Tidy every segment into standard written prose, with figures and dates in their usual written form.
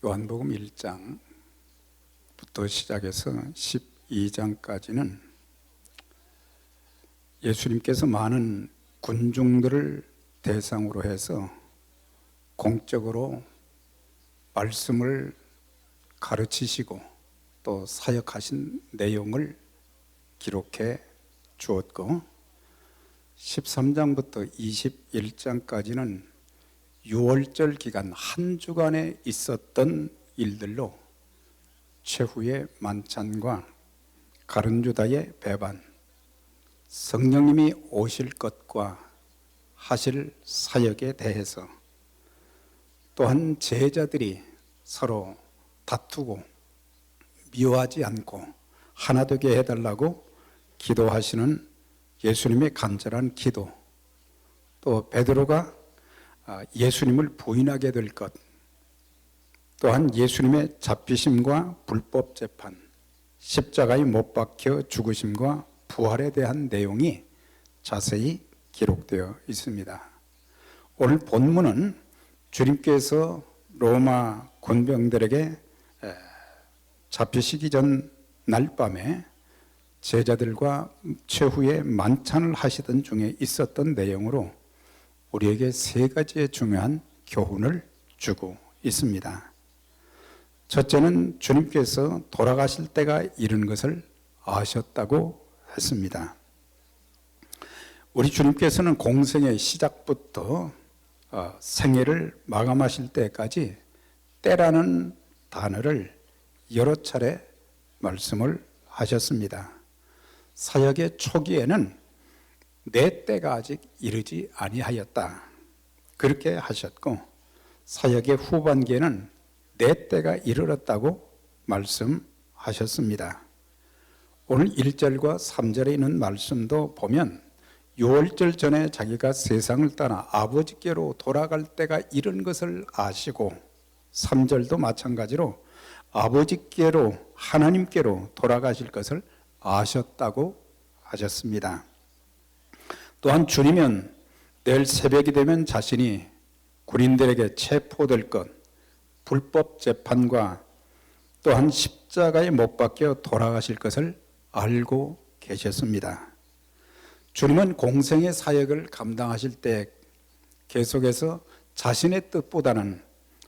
요한복음 1장부터 시작해서 12장까지는 예수님께서 많은 군중들을 대상으로 해서 공적으로 말씀을 가르치시고 또 사역하신 내용을 기록해 주었고, 13장부터 21장까지는 유월절 기간 한 주간에 있었던 일들로 최후의 만찬과 가룟유다의 배반, 성령님이 오실 것과 하실 사역에 대해서, 또한 제자들이 서로 다투고 미워하지 않고 하나 되게 해달라고 기도하시는 예수님의 간절한 기도, 또 베드로가 예수님을 부인하게 될 것, 또한 예수님의 잡히심과 불법 재판, 십자가에 못 박혀 죽으심과 부활에 대한 내용이 자세히 기록되어 있습니다. 오늘 본문은 주님께서 로마 군병들에게 잡히시기 전 날밤에 제자들과 최후의 만찬을 하시던 중에 있었던 내용으로 우리에게 세 가지의 중요한 교훈을 주고 있습니다. 첫째는 주님께서 돌아가실 때가 이른 것을 아셨다고 했습니다. 우리 주님께서는 공생의 시작부터 생애를 마감하실 때까지 때라는 단어를 여러 차례 말씀을 하셨습니다. 사역의 초기에는 내 때가 아직 이르지 아니하였다, 그렇게 하셨고, 사역의 후반기에는 내 때가 이르렀다고 말씀하셨습니다. 오늘 1절과 3절에 있는 말씀도 보면 유월절 전에 자기가 세상을 떠나 아버지께로 돌아갈 때가 이른 것을 아시고, 3절도 마찬가지로 아버지께로, 하나님께로 돌아가실 것을 아셨다고 하셨습니다. 또한 주님은 내일 새벽이 되면 자신이 군인들에게 체포될 것, 불법 재판과 또한 십자가에 못 박혀 돌아가실 것을 알고 계셨습니다. 주님은 공생의 사역을 감당하실 때 계속해서 자신의 뜻보다는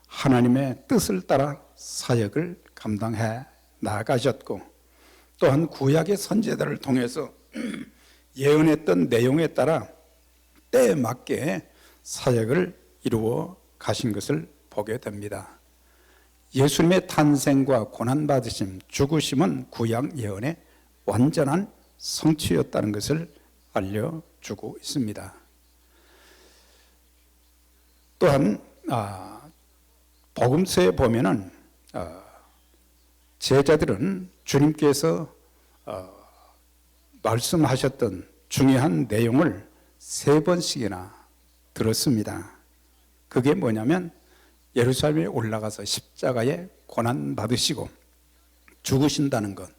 하나님의 뜻을 따라 사역을 감당해 나가셨고, 또한 구약의 선지자들을 통해서 예언했던 내용에 따라 때에 맞게 사역을 이루어 가신 것을 보게 됩니다. 예수님의 탄생과 고난받으심, 죽으심은 구약 예언의 완전한 성취였다는 것을 알려주고 있습니다. 또한 복음서에 보면은 제자들은 주님께서 말씀하셨던 중요한 내용을 3번씩이나 들었습니다. 그게 뭐냐면 예루살렘에 올라가서 십자가에 고난 받으시고 죽으신다는 것,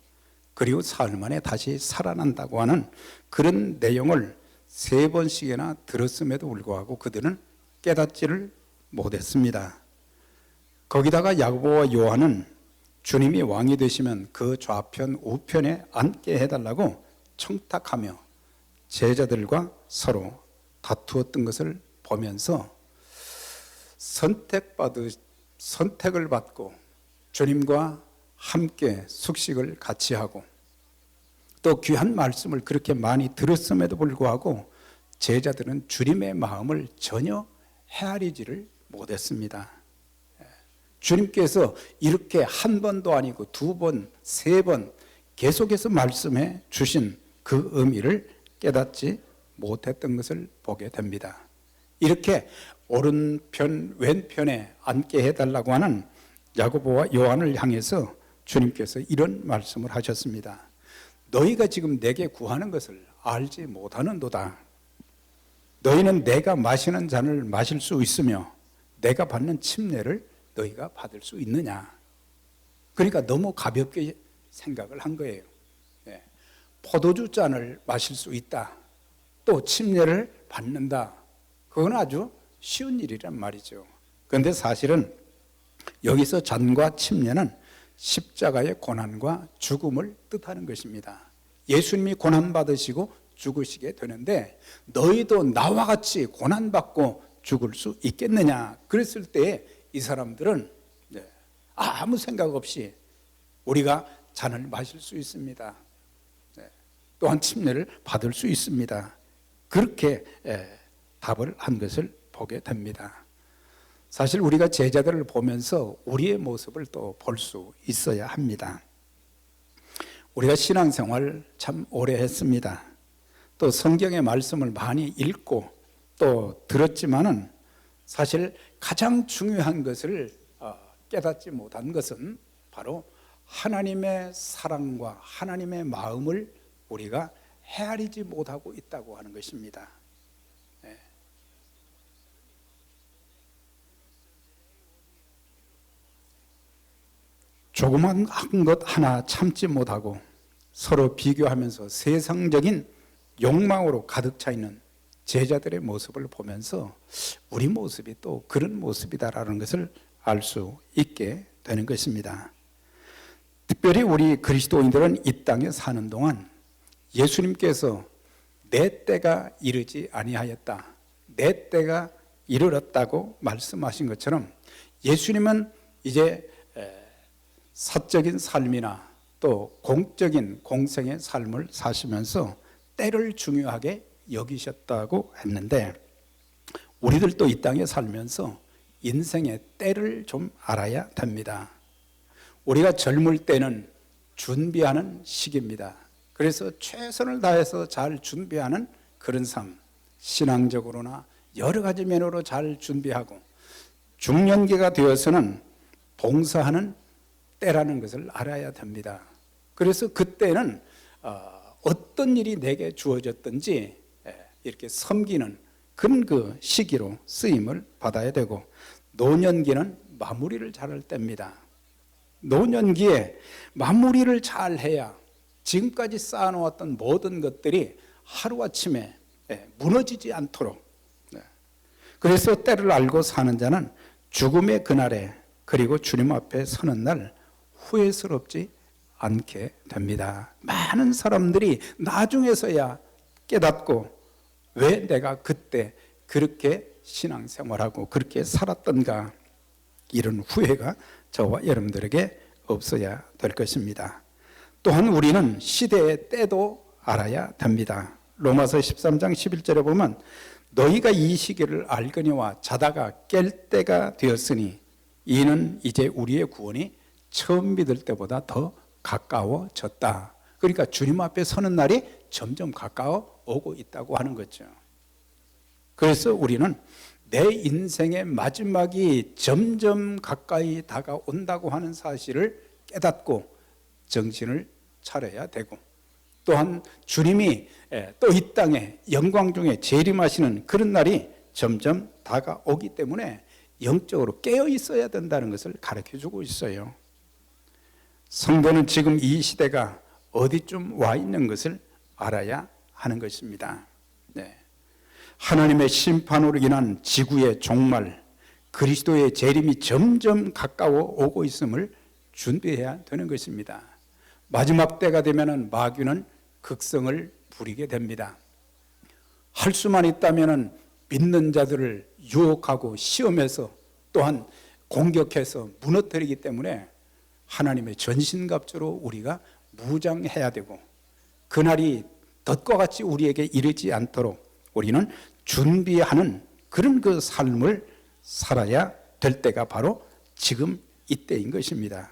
그리고 사흘 만에 다시 살아난다고 하는 그런 내용을 3번씩이나 들었음에도 불구하고 그들은 깨닫지를 못했습니다. 거기다가 야고보와 요한은 주님이 왕이 되시면 그 좌편 우편에 앉게 해달라고 청탁하며 제자들과 서로 다투었던 것을 보면서 선택을 받고 주님과 함께 숙식을 같이 하고, 또 귀한 말씀을 그렇게 많이 들었음에도 불구하고 제자들은 주님의 마음을 전혀 헤아리지를 못했습니다. 주님께서 이렇게 한 번도 아니고 2번, 3번 계속해서 말씀해 주신 그 의미를 깨닫지 못했던 것을 보게 됩니다. 이렇게 오른편, 왼편에 앉게 해달라고 하는 야고보와 요한을 향해서 주님께서 이런 말씀을 하셨습니다. 너희가 지금 내게 구하는 것을 알지 못하는도다. 너희는 내가 마시는 잔을 마실 수 있으며 내가 받는 침례를 너희가 받을 수 있느냐. 그러니까 너무 가볍게 생각을 한 거예요. 포도주 잔을 마실 수 있다, 또 침례를 받는다, 그건 아주 쉬운 일이란 말이죠. 그런데 사실은 여기서 잔과 침례는 십자가의 고난과 죽음을 뜻하는 것입니다. 예수님이 고난받으시고 죽으시게 되는데 너희도 나와 같이 고난받고 죽을 수 있겠느냐? 그랬을 때 이 사람들은 아무 생각 없이 우리가 잔을 마실 수 있습니다. 또한 침례를 받을 수 있습니다. 그렇게 답을 한 것을 보게 됩니다. 사실 우리가 제자들을 보면서 우리의 모습을 또 볼 수 있어야 합니다. 우리가 신앙생활 참 오래 했습니다. 또 성경의 말씀을 많이 읽고 또 들었지만은 사실 가장 중요한 것을 깨닫지 못한 것은 바로 하나님의 사랑과 하나님의 마음을 우리가 헤아리지 못하고 있다고 하는 것입니다. 조그만 것 하나 참지 못하고 서로 비교하면서 세상적인 욕망으로 가득 차 있는 제자들의 모습을 보면서 우리 모습이 또 그런 모습이다라는 것을 알 수 있게 되는 것입니다. 특별히 우리 그리스도인들은 이 땅에 사는 동안 예수님께서 내 때가 이르지 아니하였다, 내 때가 이르렀다고 말씀하신 것처럼 예수님은 이제 사적인 삶이나 또 공적인 공생의 삶을 사시면서 때를 중요하게 여기셨다고 했는데 우리들도 이 땅에 살면서 인생의 때를 좀 알아야 됩니다. 우리가 젊을 때는 준비하는 시기입니다. 그래서 최선을 다해서 잘 준비하는 그런 삶, 신앙적으로나 여러 가지 면으로 잘 준비하고 중년기가 되어서는 봉사하는 때라는 것을 알아야 됩니다. 그래서 그때는 어떤 일이 내게 주어졌든지 이렇게 섬기는 그런 그 시기로 쓰임을 받아야 되고, 노년기는 마무리를 잘할 때입니다. 노년기에 마무리를 잘해야 지금까지 쌓아놓았던 모든 것들이 하루아침에 무너지지 않도록, 그래서 때를 알고 사는 자는 죽음의 그날에 그리고 주님 앞에 서는 날 후회스럽지 않게 됩니다. 많은 사람들이 나중에서야 깨닫고 왜 내가 그때 그렇게 신앙생활하고 그렇게 살았던가, 이런 후회가 저와 여러분들에게 없어야 될 것입니다. 또한 우리는 시대의 때도 알아야 됩니다. 로마서 13장 11절에 보면 너희가 이 시기를 알거니와 자다가 깰 때가 되었으니 이는 이제 우리의 구원이 처음 믿을 때보다 더 가까워졌다. 그러니까 주님 앞에 서는 날이 점점 가까워 오고 있다고 하는 거죠. 그래서 우리는 내 인생의 마지막이 점점 가까이 다가온다고 하는 사실을 깨닫고 정신을 차려야 되고, 또한 주님이 또 이 땅에 영광 중에 재림하시는 그런 날이 점점 다가오기 때문에 영적으로 깨어 있어야 된다는 것을 가르쳐 주고 있어요. 성도는 지금 이 시대가 어디쯤 와 있는 것을 알아야 하는 것입니다. 하나님의 심판으로 인한 지구의 종말, 그리스도의 재림이 점점 가까워 오고 있음을 준비해야 되는 것입니다. 마지막 때가 되면 마귀는 극성을 부리게 됩니다. 할 수만 있다면 믿는 자들을 유혹하고 시험해서 또한 공격해서 무너뜨리기 때문에 하나님의 전신갑주로 우리가 무장해야 되고, 그날이 덫과 같이 우리에게 이르지 않도록 우리는 준비하는 그런 그 삶을 살아야 될 때가 바로 지금 이때인 것입니다.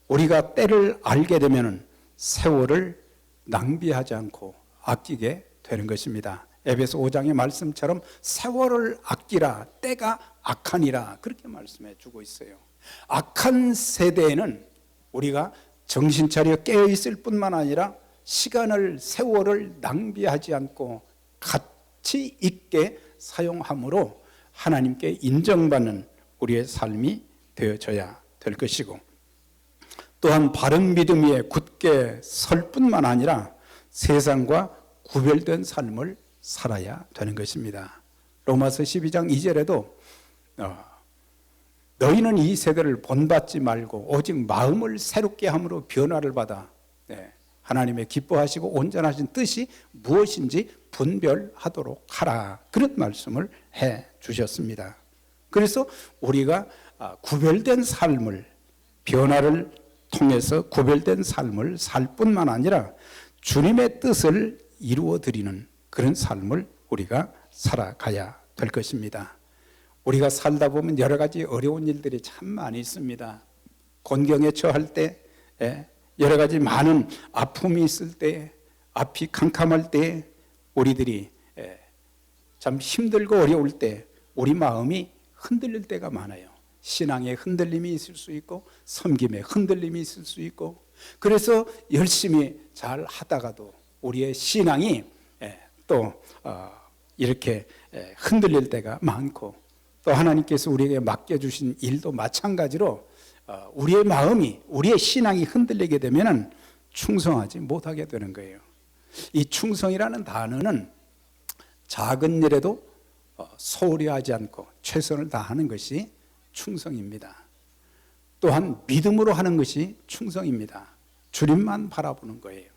우리가 때를 알게 되면 세월을 낭비하지 않고 아끼게 되는 것입니다. 에베소 5장의 말씀처럼 세월을 아끼라, 때가 악하니라, 그렇게 말씀해 주고 있어요. 악한 세대에는 우리가 정신 차려 깨어 있을 뿐만 아니라 시간을, 세월을 낭비하지 않고 가치 있게 사용함으로 하나님께 인정받는 우리의 삶이 되어져야 될 것이고, 또한 바른 믿음 위에 굳게 설 뿐만 아니라 세상과 구별된 삶을 살아야 되는 것입니다. 로마서 12장 2절에도 너희는 이 세대를 본받지 말고 오직 마음을 새롭게 함으로 변화를 받아 하나님의 기뻐하시고 온전하신 뜻이 무엇인지 분별하도록 하라. 그런 말씀을 해 주셨습니다. 그래서 우리가 구별된 삶을, 변화를 통해서 구별된 삶을 살 뿐만 아니라 주님의 뜻을 이루어 드리는 그런 삶을 우리가 살아가야 될 것입니다. 우리가 살다 보면 여러 가지 어려운 일들이 참 많이 있습니다. 곤경에 처할 때, 여러 가지 많은 아픔이 있을 때, 앞이 캄캄할 때, 우리들이 참 힘들고 어려울 때 우리 마음이 흔들릴 때가 많아요. 신앙에 흔들림이 있을 수 있고 섬김에 흔들림이 있을 수 있고, 그래서 열심히 잘 하다가도 우리의 신앙이 또 이렇게 흔들릴 때가 많고, 또 하나님께서 우리에게 맡겨주신 일도 마찬가지로 우리의 마음이, 우리의 신앙이 흔들리게 되면 충성하지 못하게 되는 거예요. 이 충성이라는 단어는 작은 일에도 소홀히 하지 않고 최선을 다하는 것이 충성입니다. 또한 믿음으로 하는 것이 충성입니다. 주님만 바라보는 거예요.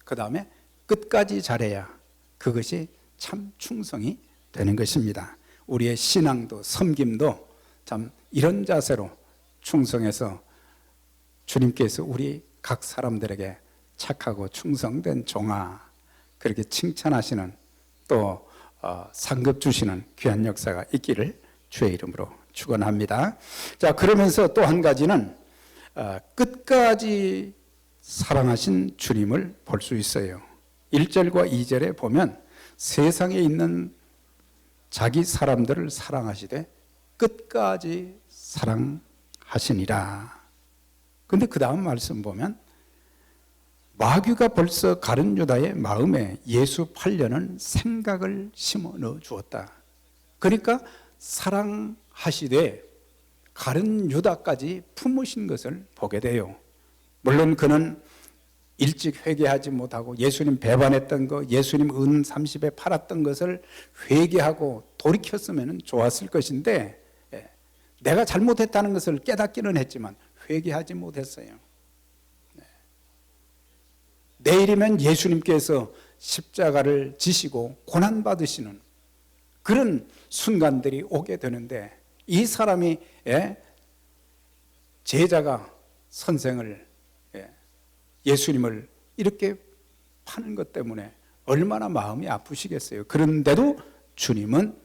그 다음에 끝까지 잘해야 그것이 참 충성이 되는 것입니다. 우리의 신앙도 섬김도 참 이런 자세로 충성해서 주님께서 우리 각 사람들에게 착하고 충성된 종아, 그렇게 칭찬하시는, 또 상급 주시는 귀한 역사가 있기를 주의 이름으로 축원합니다. 자, 그러면서 또 한 가지는 끝까지 사랑하신 주님을 볼 수 있어요. 1절과 2절에 보면 세상에 있는 자기 사람들을 사랑하시되 끝까지 사랑하시니라. 근데 그 다음 말씀 보면 마귀가 벌써 가룟 유다의 마음에 예수 팔려는 생각을 심어 넣어 주었다. 그러니까 사랑하시되 가룟 유다까지 품으신 것을 보게 돼요. 물론 그는 일찍 회개하지 못하고 예수님 배반했던 거, 예수님 은 30에 팔았던 것을 회개하고 돌이켰으면 좋았을 것인데, 내가 잘못했다는 것을 깨닫기는 했지만 회개하지 못했어요. 내일이면 예수님께서 십자가를 지시고 고난받으시는 그런 순간들이 오게 되는데, 이 사람이 제자가 선생을, 예수님을 이렇게 파는 것 때문에 얼마나 마음이 아프시겠어요. 그런데도 주님은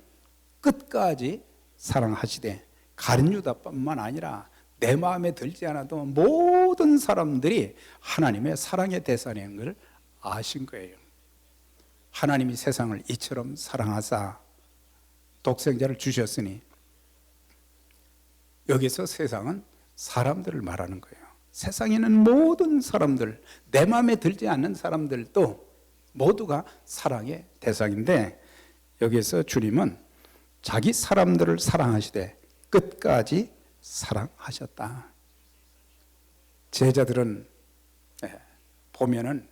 끝까지 사랑하시되 가룟 유다뿐만 아니라 내 마음에 들지 않아도 모든 사람들이 하나님의 사랑의 대상인 걸 아신 거예요. 하나님이 세상을 이처럼 사랑하사 독생자를 주셨으니, 여기서 세상은 사람들을 말하는 거예요. 세상에 있는 모든 사람들, 내 마음에 들지 않는 사람들도 모두가 사랑의 대상인데, 여기서 주님은 자기 사람들을 사랑하시되 끝까지 사랑하셨다. 제자들은 보면은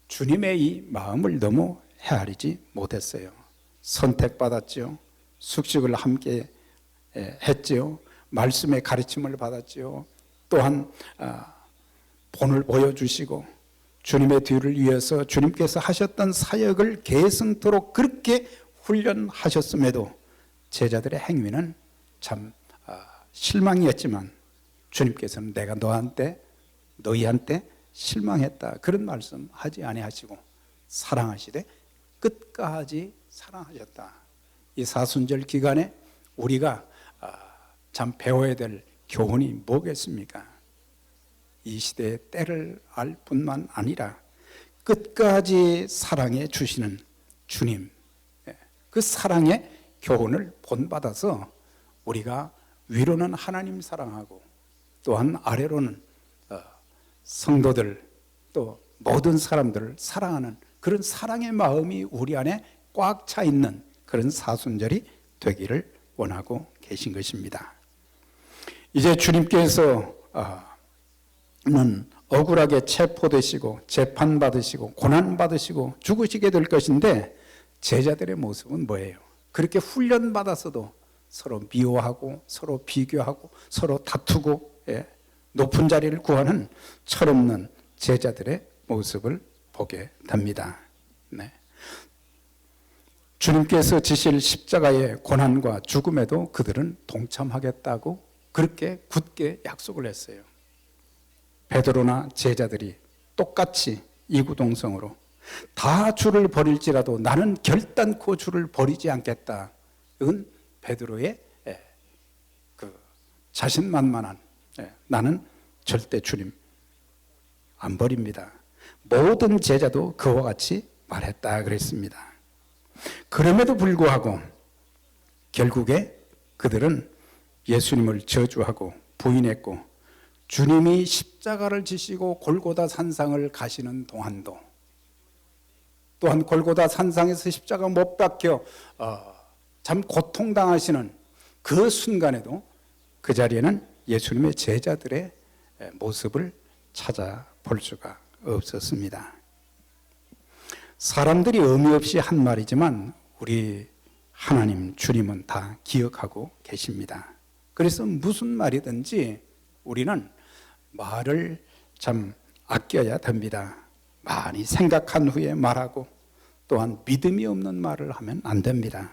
주님의 이 마음을 너무 헤아리지 못했어요. 선택받았죠. 숙식을 함께 했죠. 말씀의 가르침을 받았죠. 또한 본을 보여주시고 주님의 뒤를 이어서 주님께서 하셨던 사역을 계승토록 그렇게 훈련하셨음에도 제자들의 행위는 참 실망이었지만, 주님께서는 내가 너희한테 실망했다, 그런 말씀 하지 아니하시고 사랑하시되 끝까지 사랑하셨다. 이 사순절 기간에 우리가 참 배워야 될 교훈이 뭐겠습니까? 이 시대의 때를 알 뿐만 아니라 끝까지 사랑해 주시는 주님, 그 사랑의 교훈을 본받아서 우리가 위로는 하나님 사랑하고 또한 아래로는 성도들, 또 모든 사람들을 사랑하는 그런 사랑의 마음이 우리 안에 꽉 차 있는 그런 사순절이 되기를 원하고 계신 것입니다. 이제 주님께서는 억울하게 체포되시고 재판받으시고 고난받으시고 죽으시게 될 것인데, 제자들의 모습은 뭐예요? 그렇게 훈련받았어도 서로 미워하고 서로 비교하고 서로 다투고 높은 자리를 구하는 철없는 제자들의 모습을 보게 됩니다. 네. 주님께서 지실 십자가의 고난과 죽음에도 그들은 동참하겠다고 그렇게 굳게 약속을 했어요. 베드로나 제자들이 똑같이 이구동성으로 다 주를 버릴지라도 나는 결단코 주를 버리지 않겠다. 이건 베드로의 그 자신만만한 나는 절대 주님 안 버립니다. 모든 제자도 그와 같이 말했다 그랬습니다. 그럼에도 불구하고 결국에 그들은 예수님을 저주하고 부인했고 주님이 십자가를 지시고 골고다 산상을 가시는 동안도 또한 골고다 산상에서 십자가 못 박혀 참 고통당하시는 그 순간에도 그 자리에는 예수님의 제자들의 모습을 찾아볼 수가 없었습니다. 사람들이 의미 없이 한 말이지만 우리 하나님 주님은 다 기억하고 계십니다. 그래서 무슨 말이든지 우리는 말을 참 아껴야 됩니다. 많이 생각한 후에 말하고 또한 믿음이 없는 말을 하면 안 됩니다.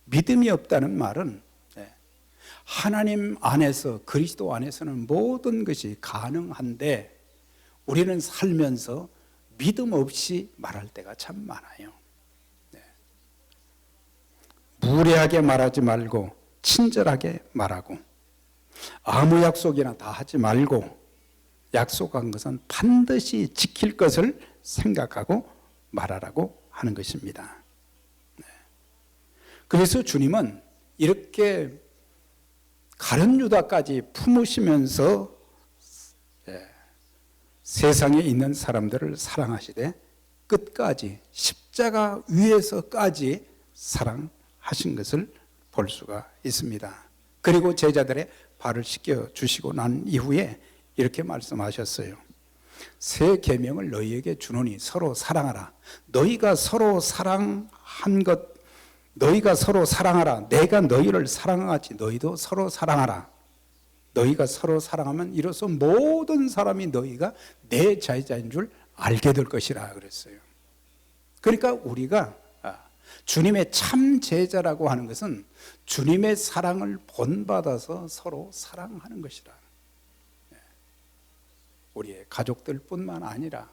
믿음이 없다는 말은 하나님 안에서 그리스도 안에서는 모든 것이 가능한데 우리는 살면서 믿음 없이 말할 때가 참 많아요. 무례하게 말하지 말고 친절하게 말하고 아무 약속이나 다 하지 말고 약속한 것은 반드시 지킬 것을 생각하고 말하라고 하는 것입니다. 그래서 주님은 이렇게 가룟 유다까지 품으시면서 세상에 있는 사람들을 사랑하시되 끝까지 십자가 위에서까지 사랑하신 것을 볼 수가 있습니다. 그리고 제자들의 발을 씻겨 주시고 난 이후에 이렇게 말씀하셨어요. 새 계명을 너희에게 주노니 서로 사랑하라. 너희가 서로 사랑한 것 너희가 서로 사랑하라. 내가 너희를 사랑하지 너희도 서로 사랑하라. 너희가 서로 사랑하면 이로써 모든 사람이 너희가 내 제자인 줄 알게 될 것이라 그랬어요. 그러니까 우리가 주님의 참 제자라고 하는 것은 주님의 사랑을 본받아서 서로 사랑하는 것이라. 우리의 가족들뿐만 아니라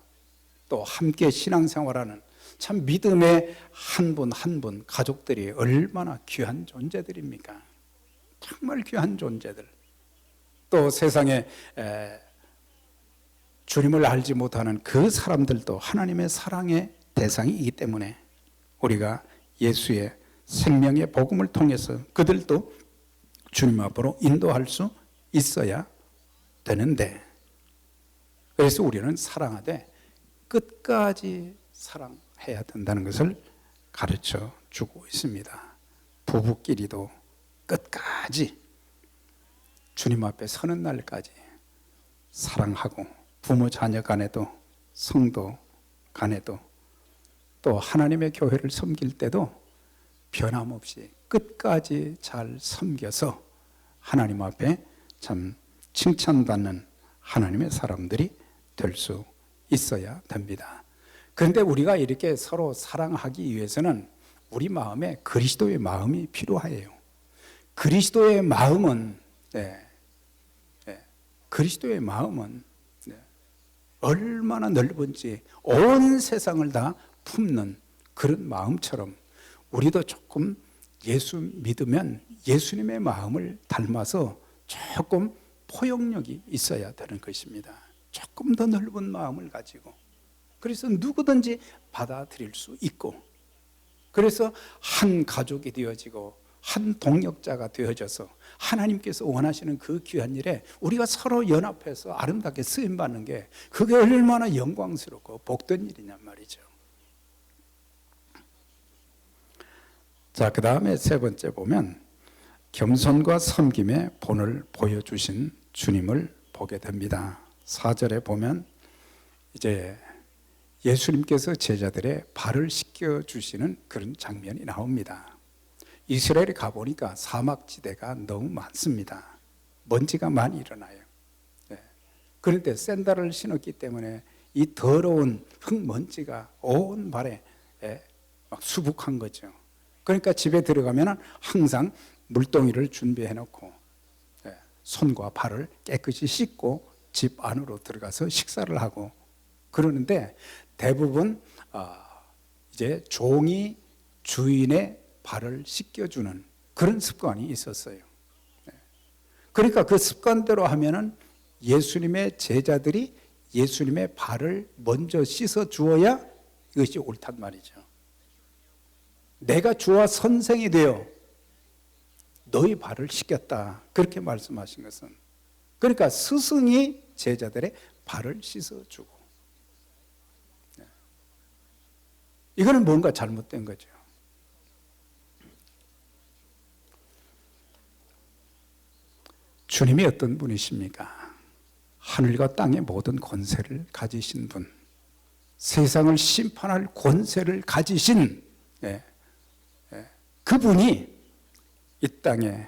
또 함께 신앙생활하는 참 믿음의 한 분 한 분 가족들이 얼마나 귀한 존재들입니까? 정말 귀한 존재들. 또 세상에 주님을 알지 못하는 그 사람들도 하나님의 사랑의 대상이기 때문에 우리가 예수의 생명의 복음을 통해서 그들도 주님 앞으로 인도할 수 있어야 되는데 그래서 우리는 사랑하되 끝까지 사랑해야 된다는 것을 가르쳐 주고 있습니다. 부부끼리도 끝까지 주님 앞에 서는 날까지 사랑하고 부모 자녀 간에도 성도 간에도 또 하나님의 교회를 섬길 때도 변함없이 끝까지 잘 섬겨서 하나님 앞에 참 칭찬받는 하나님의 사람들이 될 수 있어야 됩니다. 그런데 우리가 이렇게 서로 사랑하기 위해서는 우리 마음에 그리스도의 마음이 필요해요. 그리스도의 마음은 그리스도의 마음은 얼마나 넓은지 온 세상을 다 품는 그런 마음처럼 우리도 조금 예수 믿으면 예수님의 마음을 닮아서 조금 포용력이 있어야 되는 것입니다. 조금 더 넓은 마음을 가지고 그래서 누구든지 받아들일 수 있고 그래서 한 가족이 되어지고 한 동역자가 되어져서 하나님께서 원하시는 그 귀한 일에 우리가 서로 연합해서 아름답게 쓰임받는 게 그게 얼마나 영광스럽고 복된 일이냔 말이죠. 자, 그 다음에 세 번째 보면 겸손과 섬김의 본을 보여주신 주님을 보게 됩니다. 4절에 보면 이제 예수님께서 제자들의 발을 씻겨 주시는 그런 장면이 나옵니다. 이스라엘에 가보니까 사막지대가 너무 많습니다. 먼지가 많이 일어나요. 네. 그런데 샌들을 신었기 때문에 이 더러운 흙먼지가 온 발에 막 수북한 거죠. 그러니까 집에 들어가면 항상 물동이를 준비해 놓고 손과 발을 깨끗이 씻고 집 안으로 들어가서 식사를 하고 그러는데 대부분 이제 종이 주인의 발을 씻겨주는 그런 습관이 있었어요. 그러니까 그 습관대로 하면은 예수님의 제자들이 예수님의 발을 먼저 씻어 주어야 이것이 옳단 말이죠. 내가 주와 선생이 되어 너희 발을 씻겼다. 그렇게 말씀하신 것은 그러니까 스승이 제자들의 발을 씻어주고 이거는 뭔가 잘못된 거죠. 주님이 어떤 분이십니까? 하늘과 땅의 모든 권세를 가지신 분, 세상을 심판할 권세를 가지신 그분이 이 땅에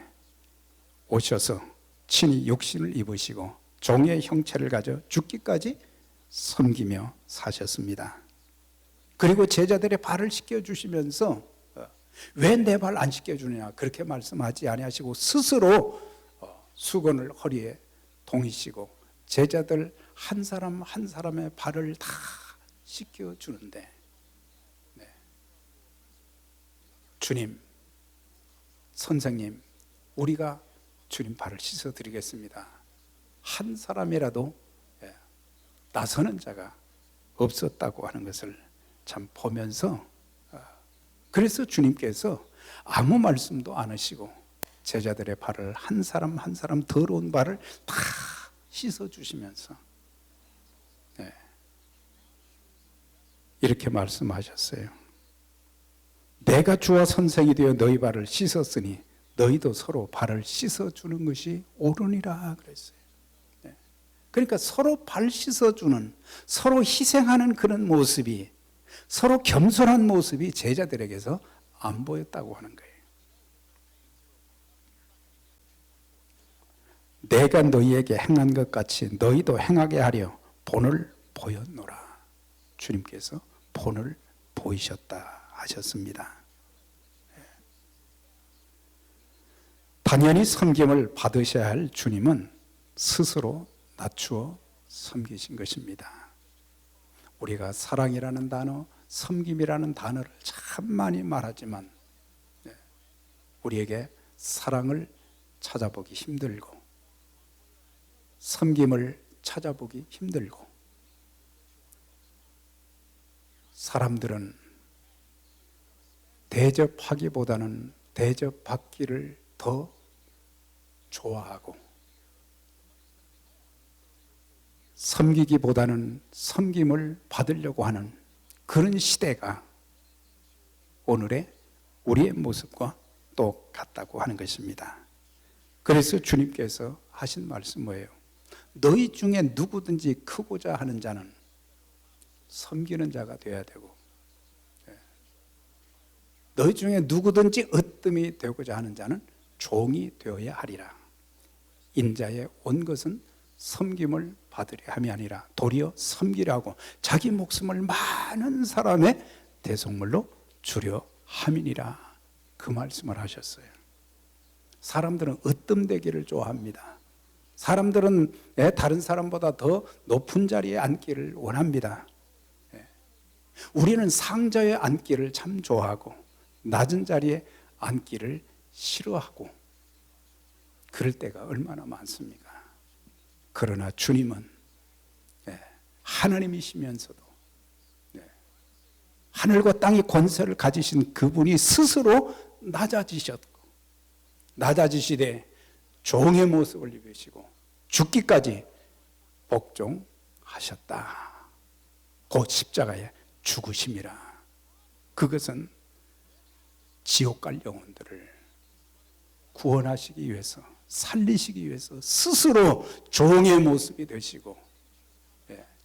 오셔서 친히 육신을 입으시고 종의 형체를 가져 죽기까지 섬기며 사셨습니다. 그리고 제자들의 발을 씻겨주시면서 왜 내 발 안 씻겨주느냐 그렇게 말씀하지 아니하시고 스스로 수건을 허리에 동이시고 제자들 한 사람 한 사람의 발을 다 씻겨주는데 주님, 선생님, 우리가 주님 발을 씻어드리겠습니다. 한 사람이라도 나서는 자가 없었다고 하는 것을 참 보면서 그래서 주님께서 아무 말씀도 안 하시고 제자들의 발을 한 사람 한 사람 더러운 발을 다 씻어주시면서 이렇게 말씀하셨어요. 내가 주와 선생이 되어 너희 발을 씻었으니 너희도 서로 발을 씻어주는 것이 옳으니라 그랬어요. 그러니까 서로 발 씻어주는, 서로 희생하는 그런 모습이, 서로 겸손한 모습이 제자들에게서 안 보였다고 하는 거예요. 내가 너희에게 행한 것 같이 너희도 행하게 하려 본을 보였노라. 주님께서 본을 보이셨다 하셨습니다. 당연히 섬김을 받으셔야 할 주님은 스스로 낮추어 섬기신 것입니다. 우리가 사랑이라는 단어, 섬김이라는 단어를 참 많이 말하지만 우리에게 사랑을 찾아보기 힘들고 섬김을 찾아보기 힘들고 사람들은 대접하기보다는 대접받기를 더 좋아하고 섬기기보다는 섬김을 받으려고 하는 그런 시대가 오늘의 우리의 모습과 똑같다고 하는 것입니다. 그래서 주님께서 하신 말씀 뭐예요? 너희 중에 누구든지 크고자 하는 자는 섬기는 자가 되어야 되고 너희 중에 누구든지 으뜸이 되고자 하는 자는 종이 되어야 하리라. 인자에 온 것은 섬김을 받으려 함이 아니라 도리어 섬기라고 자기 목숨을 많은 사람의 대속물로 주려 함이니라. 그 말씀을 하셨어요. 사람들은 으뜸되기를 좋아합니다. 사람들은 다른 사람보다 더 높은 자리에 앉기를 원합니다. 우리는 상자에 앉기를 참 좋아하고 낮은 자리에 앉기를 싫어하고 그럴 때가 얼마나 많습니까? 그러나 주님은 하나님이시면서도 하늘과 땅의 권세를 가지신 그분이 스스로 낮아지시되 종의 모습을 입으시고 죽기까지 복종하셨다. 곧 십자가에 죽으심이라. 그것은 지옥 갈 영혼들을 구원하시기 위해서, 살리시기 위해서 스스로 종의 모습이 되시고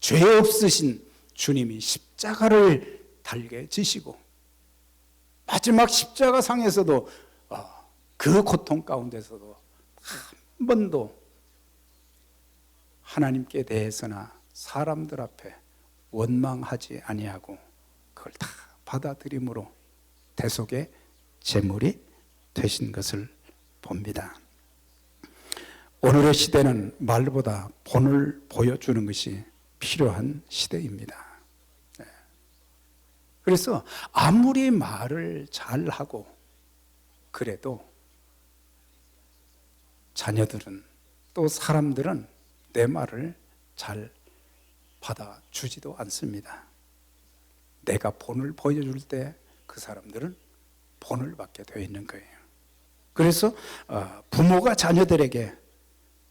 죄 없으신 주님이 십자가를 달게 지시고 마지막 십자가 상에서도 그 고통 가운데서도 한 번도 하나님께 대해서나 사람들 앞에 원망하지 아니하고 그걸 다 받아들임으로 대속의 제물이 되신 것을 봅니다. 오늘의 시대는 말보다 본을 보여주는 것이 필요한 시대입니다. 그래서 아무리 말을 잘하고 그래도 자녀들은 또 사람들은 내 말을 잘 받아주지도 않습니다. 내가 본을 보여줄 때 그 사람들은 본을 받게 되어 있는 거예요. 그래서 부모가 자녀들에게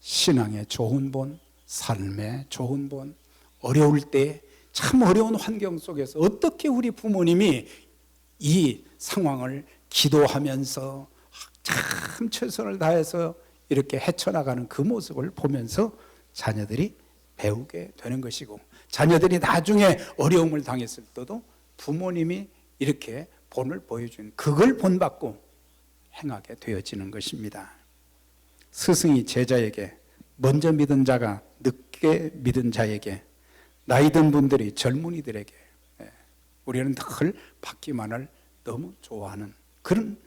신앙의 좋은 본, 삶의 좋은 본, 어려울 때 참 어려운 환경 속에서 어떻게 우리 부모님이 이 상황을 기도하면서 참 최선을 다해서 이렇게 헤쳐나가는 그 모습을 보면서 자녀들이 배우게 되는 것이고, 자녀들이 나중에 어려움을 당했을 때도 부모님이 이렇게 본을 보여준 그걸 본받고 행하게 되어지는 것입니다. 스승이 제자에게, 먼저 믿은 자가 늦게 믿은 자에게, 나이 든 분들이 젊은이들에게, 우리는 늘 받기만을 너무 좋아하는 그런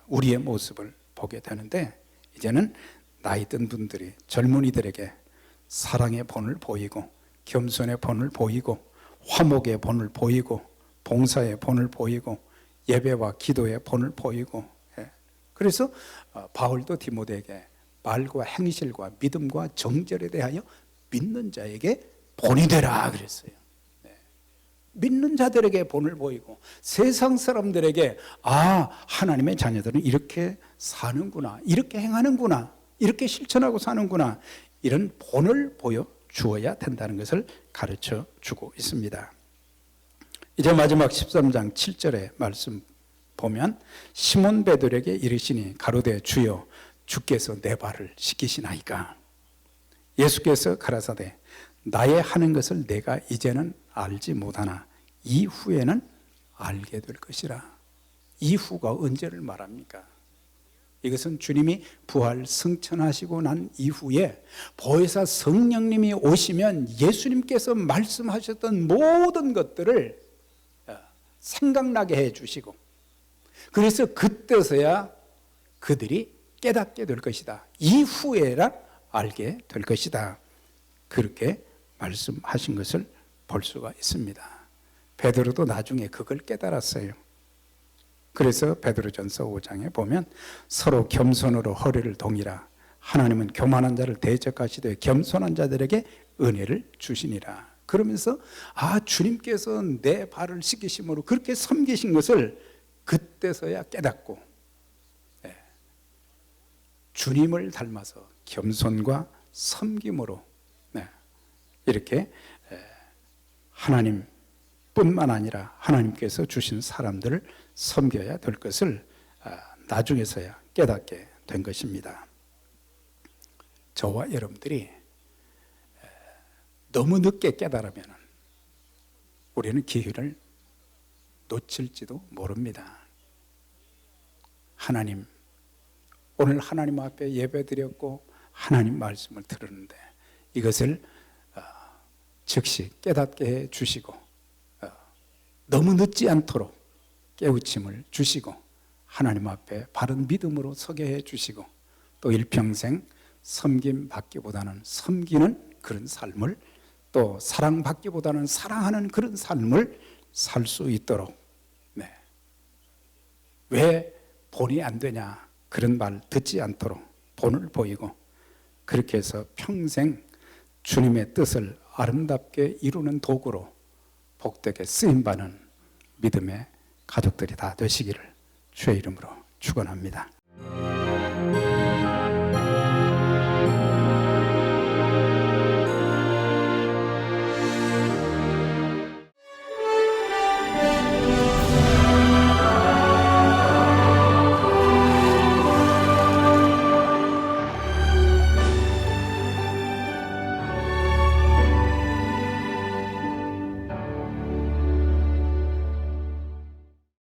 우리의 모습을 보게 되는데, 이제는 나이 든 분들이 젊은이들에게 사랑의 본을 보이고, 겸손의 본을 보이고, 화목의 본을 보이고, 봉사의 본을 보이고, 예배와 기도의 본을 보이고, 그래서 바울도 디모데에게 말과 행실과 믿음과 정절에 대하여 믿는 자에게 본이 되라 그랬어요. 믿는 자들에게 본을 보이고, 세상 사람들에게 하나님의 자녀들은 이렇게 사는구나, 이렇게 행하는구나, 이렇게 실천하고 사는구나, 이런 본을 보여주어야 된다는 것을 가르쳐 주고 있습니다. 이제 마지막 13장 7절의 말씀 보면, 시몬 베드로에게 이르시니 가로되 주여 주께서 내 발을 씻기시나이까. 예수께서 가라사대 나의 하는 것을 내가 이제는 알지 못하나 이후에는 알게 될 것이라. 이후가 언제를 말합니까? 이것은 주님이 부활 승천하시고 난 이후에 보혜사 성령님이 오시면 예수님께서 말씀하셨던 모든 것들을 생각나게 해주시고, 그래서 그때서야 그들이 깨닫게 될 것이다. 이후에라 알게 될 것이다. 그렇게 말씀하신 것을 볼 수가 있습니다. 베드로도 나중에 그걸 깨달았어요. 그래서 베드로전서 5장에 보면 서로 겸손으로 허리를 동이라. 하나님은 교만한 자를 대적하시되 겸손한 자들에게 은혜를 주시니라. 그러면서 주님께서 내 발을 씻기심으로 그렇게 섬기신 것을 그때서야 깨닫고, 주님을 닮아서 겸손과 섬김으로 이렇게 하나님뿐만 아니라 하나님께서 주신 사람들을 섬겨야 될 것을 나중에서야 깨닫게 된 것입니다. 저와 여러분들이 너무 늦게 깨달으면 우리는 기회를 놓칠지도 모릅니다. 오늘 하나님 앞에 예배드렸고 하나님 말씀을 들었는데 이것을 즉시 깨닫게 해 주시고, 너무 늦지 않도록 깨우침을 주시고, 하나님 앞에 바른 믿음으로 서게 해 주시고, 또 일평생 섬김받기보다는 섬기는 그런 삶을, 또 사랑받기보다는 사랑하는 그런 삶을 살 수 있도록, 왜 본이 안 되냐 그런 말 듣지 않도록 본을 보이고, 그렇게 해서 평생 주님의 뜻을 아름답게 이루는 도구로 복되게 쓰임받는 믿음의 가족들이 다 되시기를 주의 이름으로 축원합니다.